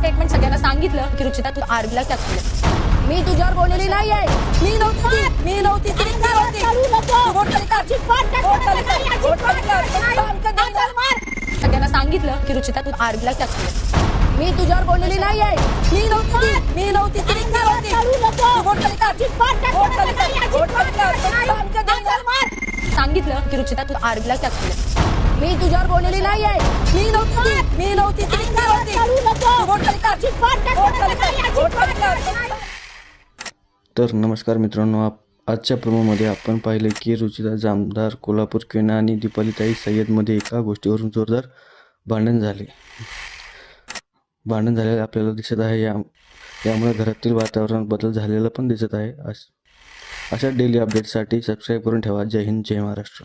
Statement सगळ्यांना सांगितलं की रुचिता तू आरबीला का केलं. मी तुझ्यावर बोललेली नाही आहे. मी नव्हती ती काय होती. सगळ्यांना सांगितलं की रुचिता तू आरबीला का केलं. मी तुझ्यावर बोललेली नाही आहे. मी नव्हती ती काय होती. सांगितलं की रुचिता तू आरबीला का केलं. मी तुझ्यावर बोललेली नाही आहे. मी नव्हती ती काय होती. तर नमस्कार मित्रांनो, आजच्या प्रोमोमध्ये आपण पाहिले की रुचिता जामदार, कोल्हापूर क्वीन आणि दीपालीताई सय्यदमध्ये एका गोष्टीवरून जोरदार भांडण झालेलं आपल्याला दिसत आहे. यामुळे घरातील वातावरणात बदल झालेला पण दिसत आहे. अशा डेली अपडेटसाठी सबस्क्राईब करून ठेवा. जय हिंद, जय महाराष्ट्र.